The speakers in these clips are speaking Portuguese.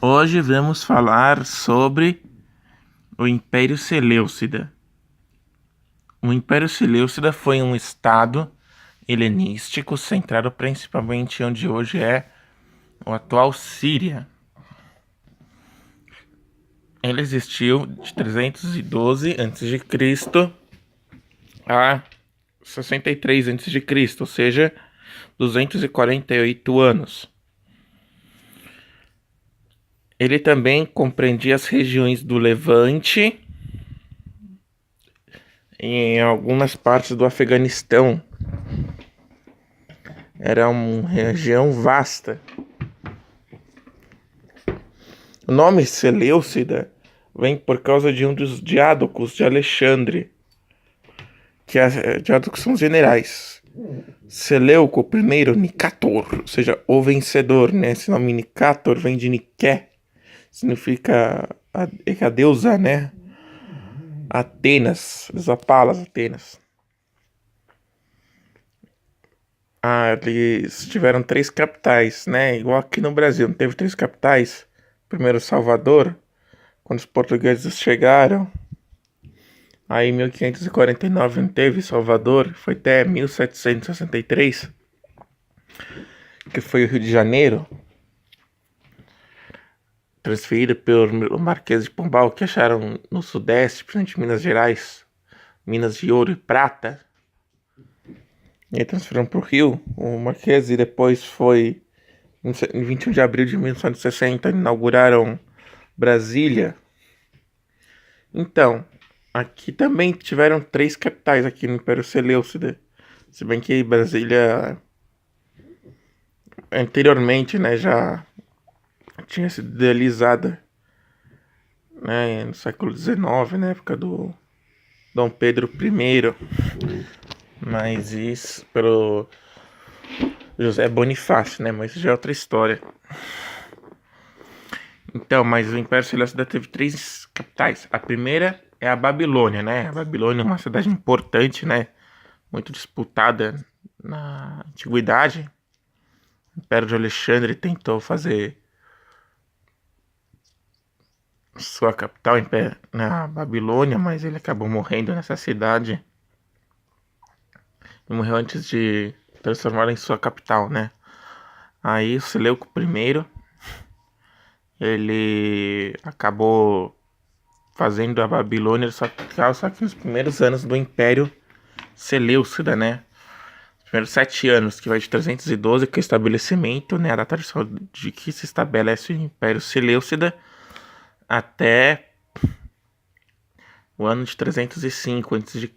Hoje vamos falar sobre o Império Seleucida. O Império Seleucida foi um estado helenístico centrado principalmente onde hoje é o atual Síria. Ele existiu de 312 a.C. a 63 a.C., ou seja, 248 anos. Ele também compreendia as regiões do Levante e em algumas partes do Afeganistão. Era uma região vasta. O nome Seleucida vem por causa de um dos diádocos de Alexandre, diádocos são generais. Seleuco I Nicator, ou seja, o vencedor, né? Esse nome Nicator vem de Niké, significa a deusa, né? Atenas, deusa Palas, Atenas. Eles tiveram 3 capitais, né? Igual aqui no Brasil, não teve 3 capitais? Primeiro Salvador, quando os portugueses chegaram. Aí em 1549 não teve Salvador, foi até 1763, que foi o Rio de Janeiro, transferido pelo Marquês de Pombal, que acharam no Sudeste, principalmente Minas Gerais, minas de ouro e prata. E aí transferiram para o Rio, o Marquês, e depois foi, em 21 de abril de 1960, inauguraram Brasília. Então, aqui também tiveram 3 capitais aqui no Império Seleucida. Se bem que Brasília anteriormente, né, já tinha sido idealizada, né, no século XIX, na época do Dom Pedro I. Mas isso pelo José Bonifácio, né? Mas isso já é outra história. Então, mas o Império Seleucida teve 3 capitais. A primeira é a Babilônia, né? A Babilônia é uma cidade importante, né? Muito disputada na antiguidade. O Império de Alexandre tentou fazer sua capital na Babilônia, mas ele acabou morrendo nessa cidade. E morreu antes de transformá-la em sua capital, né? Aí o Seleuco I, ele acabou fazendo a Babilônia sua capital, só que nos primeiros anos do Império Seleucida, né? Os primeiros 7 anos, que vai de 312, que é o estabelecimento, né? A data de que se estabelece o Império Seleucida, até o ano de 305 a.C.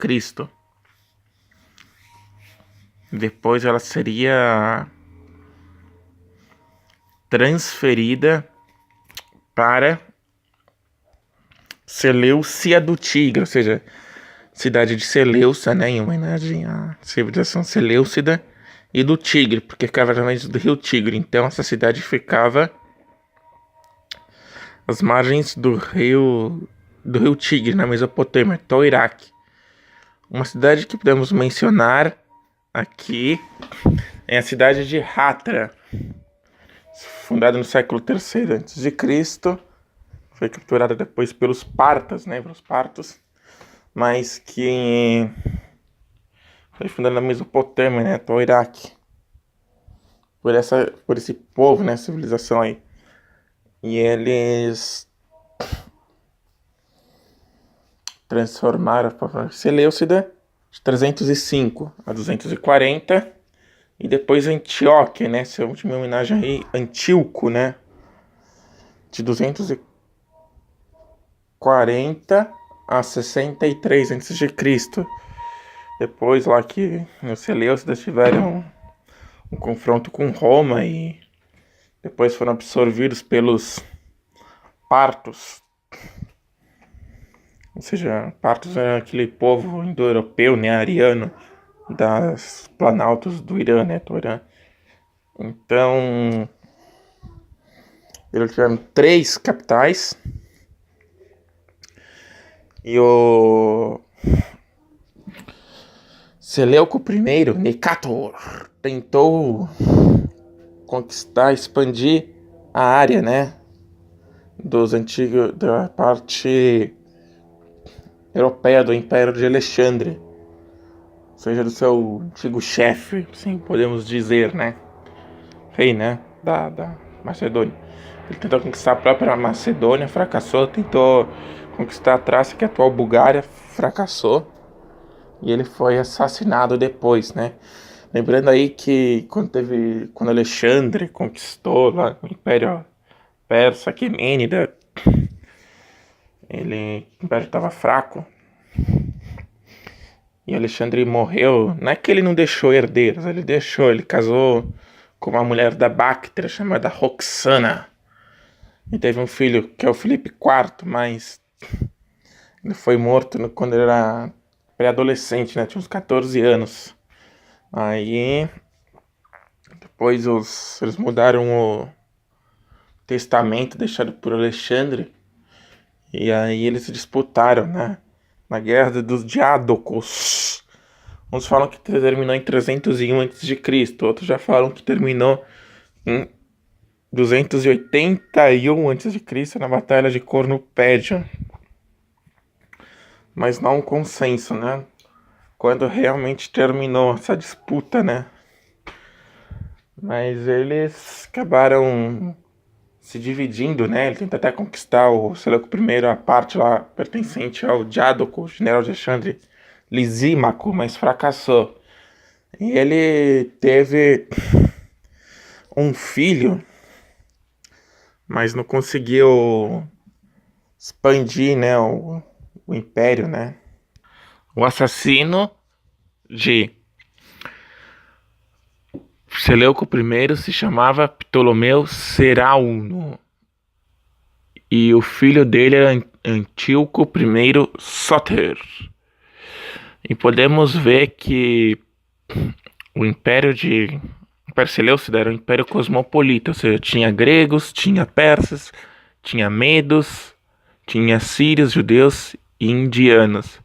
Depois ela seria transferida para Seleucia do Tigre, ou seja, cidade de Seleucia, né, em homenagem à civilização Seleucida, e do Tigre, porque ficava através do rio Tigre. Então essa cidade ficava às margens do rio Tigre, na Mesopotâmia, atual Iraque. Uma cidade que podemos mencionar aqui é a cidade de Hatra, fundada no século III a.C., foi capturada depois pelos partas, né, pelos partos, mas que foi fundada na Mesopotâmia, né, atual Iraque, por esse povo, né, civilização aí. E eles transformaram a Seleucida de 305 a 240, e depois Antioquia, né, essa última homenagem aí, Antíoco, né, de 240 a 63 a.C. Depois lá que os Seleucidas tiveram um confronto com Roma e depois foram absorvidos pelos partos. Ou seja, partos era aquele povo indo-europeu, né, ariano, das planaltos do Irã, né, do Irã. Então, eles tiveram 3 capitais. E o Seleuco I, Nicator, tentou conquistar, expandir a área, né, da parte europeia do Império de Alexandre, ou seja, do seu antigo chefe, assim podemos dizer, né? Rei, né? Da Macedônia. Ele tentou conquistar a própria Macedônia, fracassou. Tentou conquistar a Trácia, que é a atual Bulgária, fracassou. E ele foi assassinado depois, né? Lembrando aí que quando Alexandre conquistou lá o Império Persa, Aquemênida, o Império estava fraco. E Alexandre morreu. Não é que ele não deixou herdeiros, ele casou com uma mulher da Bactria chamada Roxana. E teve um filho que é o Filipe IV, mas ele foi morto quando ele era pré-adolescente, né? Tinha uns 14 anos. Aí depois eles mudaram o testamento deixado por Alexandre. E aí eles se disputaram, né? Na Guerra dos Diádocos. Uns falam que terminou em 301 a.C., outros já falam que terminou em 281 a.C., na Batalha de Cornupédia. Mas não há um consenso, né? Quando realmente terminou essa disputa, né? Mas eles acabaram se dividindo, né? Ele tenta até conquistar o Seleuco I, a parte lá pertencente ao Diádoco, general de Alexandre Lisímaco, mas fracassou. E ele teve um filho, mas não conseguiu expandir, né, o império, né? O assassino de Seleuco I se chamava Ptolomeu Serauno. E o filho dele era Antíoco I Sóter. E podemos ver que o Império Seleucida era um império cosmopolita, ou seja, tinha gregos, tinha persas, tinha medos, tinha sírios, judeus e indianos.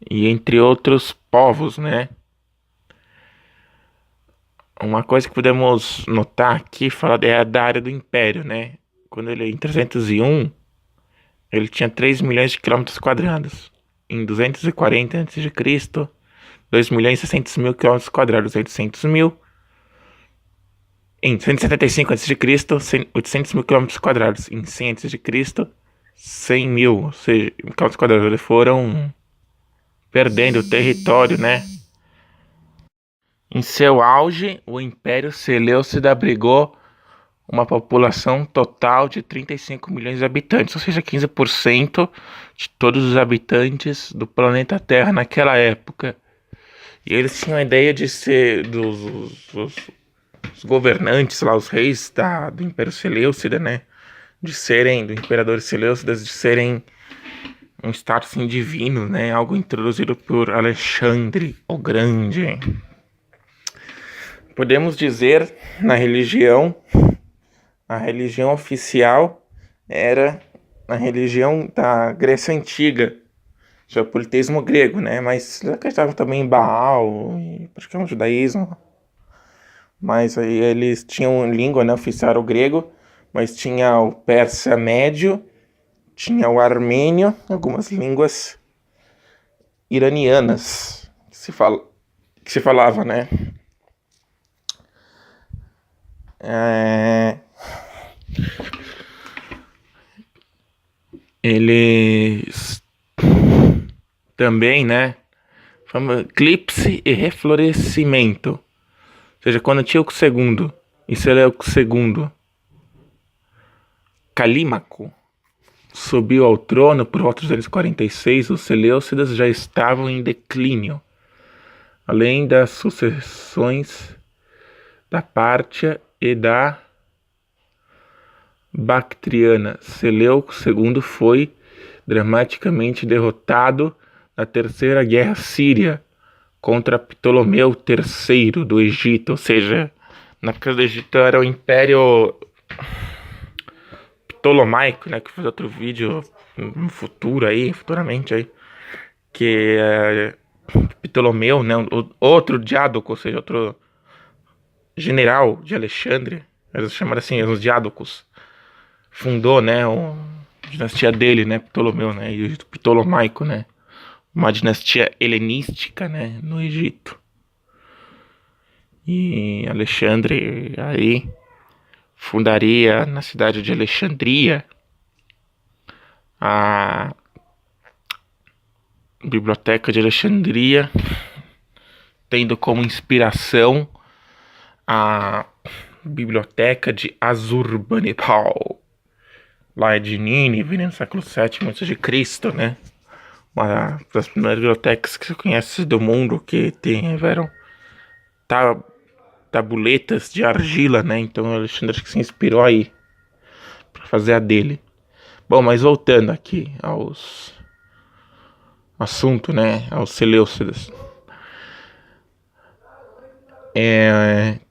E entre outros povos, né? Uma coisa que podemos notar aqui é da área do Império, né? Quando ele, em 301, ele tinha 3 milhões de quilômetros quadrados. Em 240 a.C., 2 milhões e 600 mil quilômetros quadrados. 800 mil. Em 175 a.C., 800 mil quilômetros quadrados. Em 100 a.C., 100 mil. Ou seja, quilômetros quadrados. Eles foram perdendo território, né? Em seu auge, o Império Seleucida abrigou uma população total de 35 milhões de habitantes, ou seja, 15% de todos os habitantes do planeta Terra naquela época. E eles tinham a ideia de ser os governantes lá, os reis do Império Seleucida, né? Do Imperador Seleucidas, de serem um status assim, divino, né? Algo introduzido por Alexandre o Grande. Podemos dizer, a religião oficial era a religião da Grécia Antiga, o politeísmo grego, né? Mas eles acreditavam também em Baal e praticavam o judaísmo. Mas aí eles tinham língua, né, oficial era o grego, mas tinha o persa médio, tinha o armênio, algumas línguas iranianas que se falava, né? Eles também, né? Eclipse e reflorescimento. Ou seja, quando Antíoco II e Seleuco II Calímaco subiu ao trono por volta de 246, os Seleucidas já estavam em declínio. Além das sucessões da Pártia e da Bactriana, Seleuco II foi dramaticamente derrotado na Terceira Guerra Síria contra Ptolomeu III do Egito, ou seja, na época do Egito era o Império Ptolomaico, né, que eu vou fazer outro vídeo no futuro aí, futuramente aí, que é Ptolomeu, né, outro Diádoco, ou seja, outro general de Alexandre, eles chamaram assim, os Diádocos, fundou, né, a dinastia dele, né, Ptolomeu, né, e o Egito Ptolomaico, né, uma dinastia helenística, né, no Egito. E Alexandre aí fundaria na cidade de Alexandria a Biblioteca de Alexandria, tendo como inspiração a Biblioteca de Assurbanipal, lá de Nínive, no século VII a.C., né? Uma das primeiras bibliotecas que se conhece do mundo, que tiveram tabuletas de argila, né? Então Alexandre que se inspirou aí para fazer a dele. Bom, mas voltando aqui aos assunto, né? Aos Seleucidas.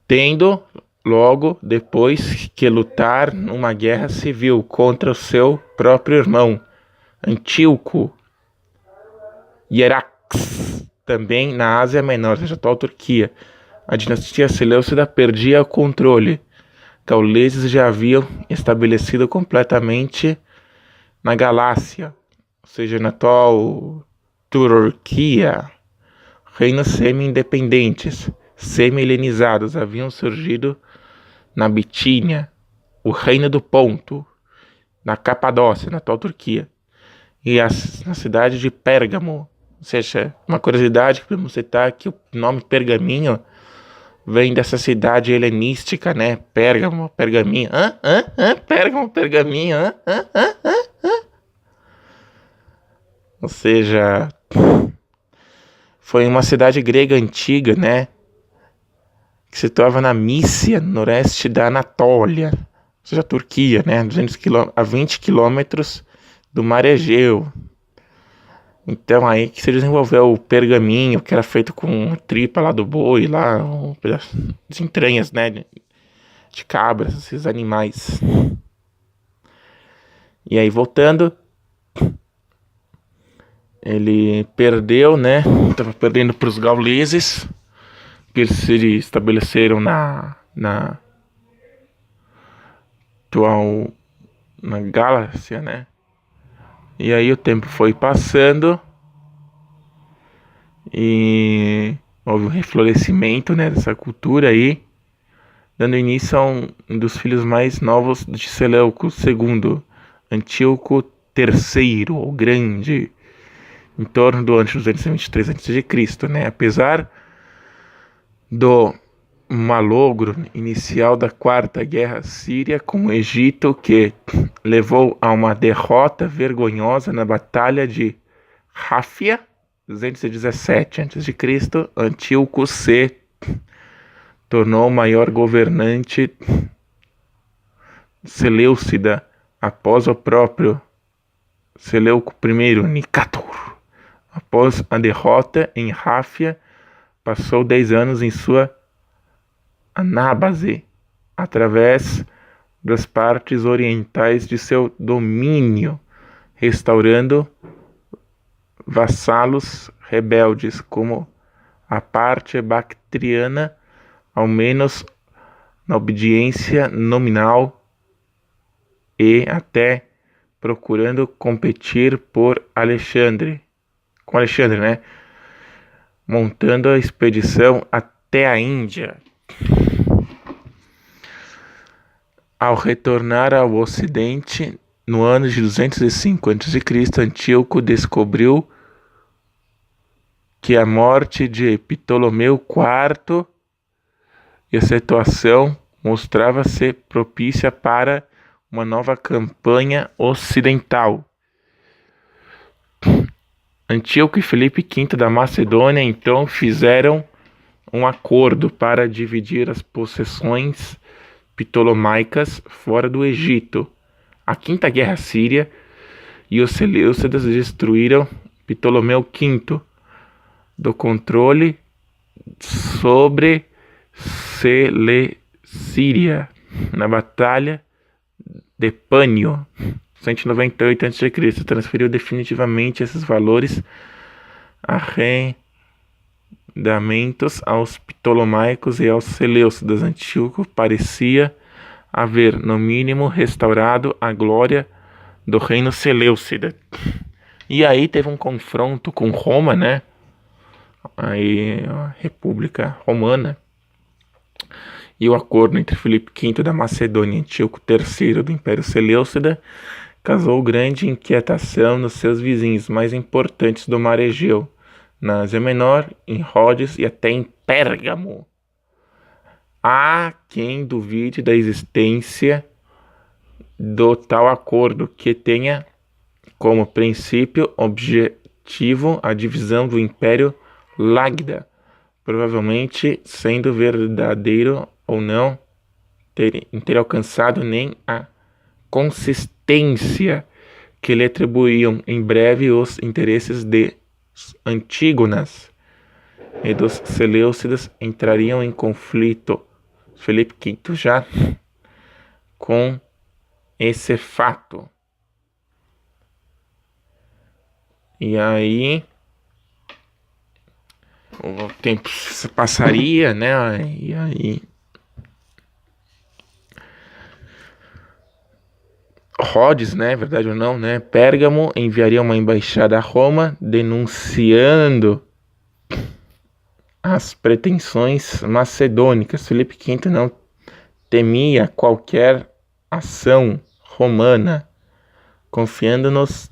Tendo logo depois que lutar numa guerra civil contra o seu próprio irmão, Antíoco Hierax, também na Ásia Menor, ou seja, atual Turquia. A dinastia Seleucida perdia o controle. Gauleses já haviam estabelecido completamente na Galácia, ou seja, na atual Turquia. Reinos semi-independentes, semi-helenizados haviam surgido na Bitínia, o Reino do Ponto, na Capadócia, na atual Turquia, e na cidade de Pérgamo. Ou seja, uma curiosidade que podemos citar que o nome Pergaminho vem dessa cidade helenística, né? Pérgamo, Pergaminho. Pérgamo, Pergaminho. Ou seja, foi uma cidade grega antiga, né? Que se situava na Mícia, no noreste da Anatólia, ou seja, Turquia, né? A 20 quilômetros do Mar Egeu. Então aí que se desenvolveu o pergaminho, que era feito com tripa lá do boi, lá, as entranhas, né? De cabras, esses animais. E aí voltando, ele perdeu, né? Estava perdendo para os gauleses, que eles se estabeleceram na atual na Galácia, né? E aí o tempo foi passando e houve um reflorescimento, né, dessa cultura aí, dando início a um dos filhos mais novos de Seleuco II, Antíoco III, o Grande, em torno do ano 223 a.C., né? Apesar do malogro inicial da Quarta Guerra Síria com o Egito, que levou a uma derrota vergonhosa na Batalha de Ráfia, 217 a.C., Antíoco C tornou o maior governante Seleucida após o próprio Seleuco I, Nicator. Após a derrota em Ráfia, passou 10 anos em sua anábase, através das partes orientais de seu domínio, restaurando vassalos rebeldes, como a parte bactriana, ao menos na obediência nominal, e até procurando competir com Alexandre, né? Montando a expedição até a Índia. Ao retornar ao Ocidente, no ano de 205 a.C., Antíoco descobriu que a morte de Ptolomeu IV e a situação mostrava-se propícia para uma nova campanha ocidental. Antíoco e Filipe V da Macedônia então fizeram um acordo para dividir as possessões ptolomaicas fora do Egito. A Quinta Guerra Síria e os Seleucidas destruíram Ptolomeu V do controle sobre Celecíria na Batalha de Pânio, 198 a.C., transferiu definitivamente esses valores arrendamentos aos ptolomaicos e aos seleucidas. Antíoco parecia haver, no mínimo, restaurado a glória do reino Seleucida. E aí teve um confronto com Roma, né? Aí a República Romana. E o acordo entre Filipe V da Macedônia e Antíoco III do Império Seleucida causou grande inquietação nos seus vizinhos mais importantes do mar Egeu, na Ásia Menor, em Rhodes e até em Pérgamo. Há quem duvide da existência do tal acordo, que tenha como princípio objetivo a divisão do Império Lágda, provavelmente sendo verdadeiro ou não ter alcançado nem a consistência que lhe atribuíam em breve os interesses de Antígonas e dos Seleucidas entrariam em conflito. Filipe V já com esse fato. E aí o tempo se passaria, né? E aí Rhodes, né, verdade ou não, né, Pérgamo enviaria uma embaixada a Roma denunciando as pretensões macedônicas. Filipe V não temia qualquer ação romana, confiando nos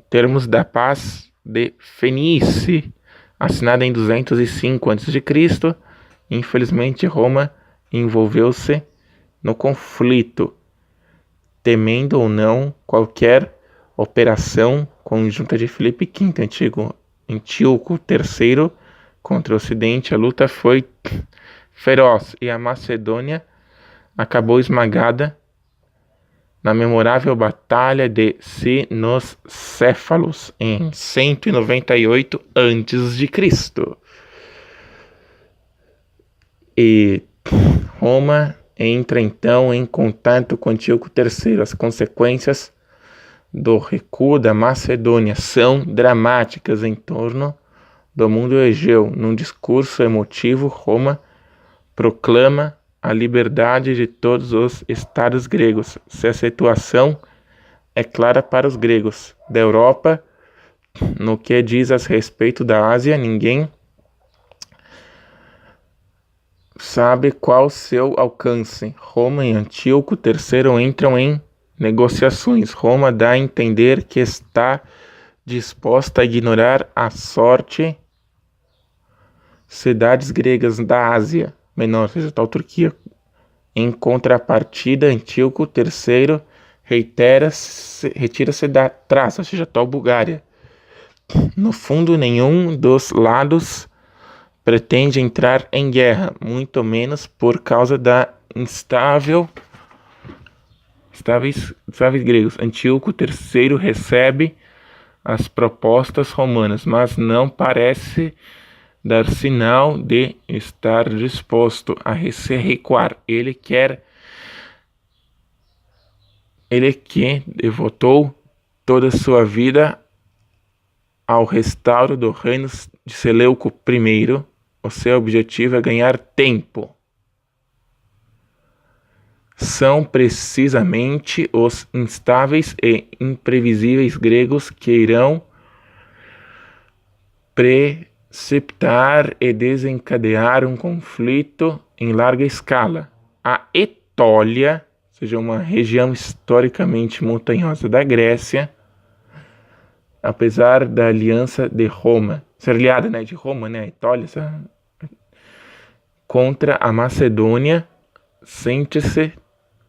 termos da paz de Fenice, assinada em 205 a.C. Infelizmente, Roma envolveu-se no conflito, temendo ou não qualquer operação conjunta de Filipe V, Antíoco III, contra o Ocidente. A luta foi feroz e a Macedônia acabou esmagada na memorável Batalha de Sinoscéfalos, em 198 a.C. E Roma entra então em contato com Antíoco III. As consequências do recuo da Macedônia são dramáticas em torno do mundo egeu. Num discurso emotivo, Roma proclama a liberdade de todos os estados gregos. Se a situação é clara para os gregos da Europa, no que diz a respeito da Ásia, ninguém sabe qual seu alcance. Roma e Antíoco III entram em negociações. Roma dá a entender que está disposta a ignorar a sorte cidades gregas da Ásia Menor, ou seja, tal Turquia. Em contrapartida, Antíoco III retira-se da Trácia, ou seja, tal Bulgária. No fundo, nenhum dos lados pretende entrar em guerra, muito menos por causa da estáveis gregos. Antíoco III recebe as propostas romanas, mas não parece dar sinal de estar disposto a se recuar. Ele que devotou toda a sua vida ao restauro do reino de Seleuco I. O seu objetivo é ganhar tempo. São precisamente os instáveis e imprevisíveis gregos que irão precipitar e desencadear um conflito em larga escala. A Etólia, ou seja, uma região historicamente montanhosa da Grécia, apesar da aliança de Roma, ser aliada, né, de Roma, né, a Etólia, contra a Macedônia, sente-se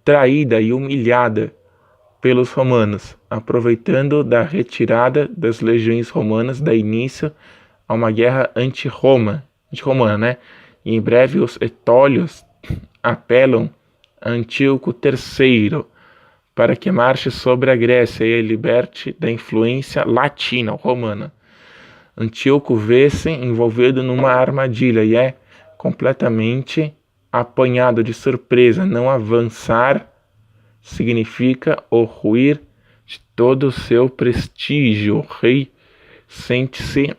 traída e humilhada pelos romanos, aproveitando da retirada das legiões romanas, dá início a uma guerra anti-romana, né? E em breve os etólios apelam a Antíoco III para que marche sobre a Grécia e a liberte da influência latina romana. Antíoco vê-se envolvido numa armadilha e é completamente apanhado de surpresa. Não avançar significa o ruir de todo o seu prestígio. O rei sente-se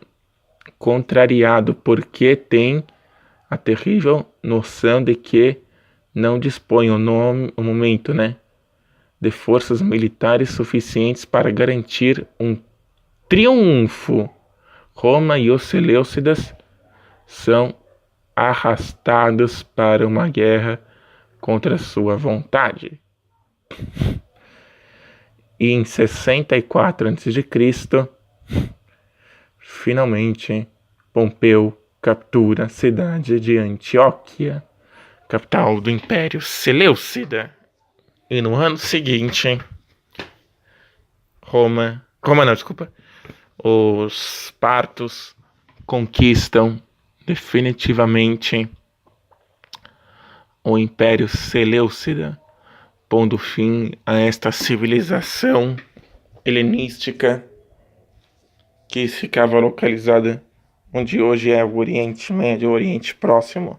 contrariado porque tem a terrível noção de que não dispõem no momento, de forças militares suficientes para garantir um triunfo. Roma e os Seleucidas são arrastados para uma guerra contra sua vontade. E em 64 a.C., finalmente, Pompeu captura a cidade de Antioquia, capital do Império Seleucida. E no ano seguinte, os partos conquistam definitivamente o Império Seleucida, pondo fim a esta civilização helenística que ficava localizada onde hoje é o Oriente Médio, o Oriente Próximo.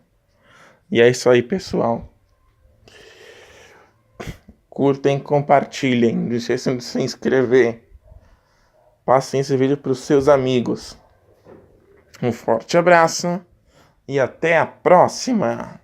E é isso aí, pessoal. Curtem, compartilhem, não esqueçam de se inscrever. Passem esse vídeo para os seus amigos. Um forte abraço e até a próxima!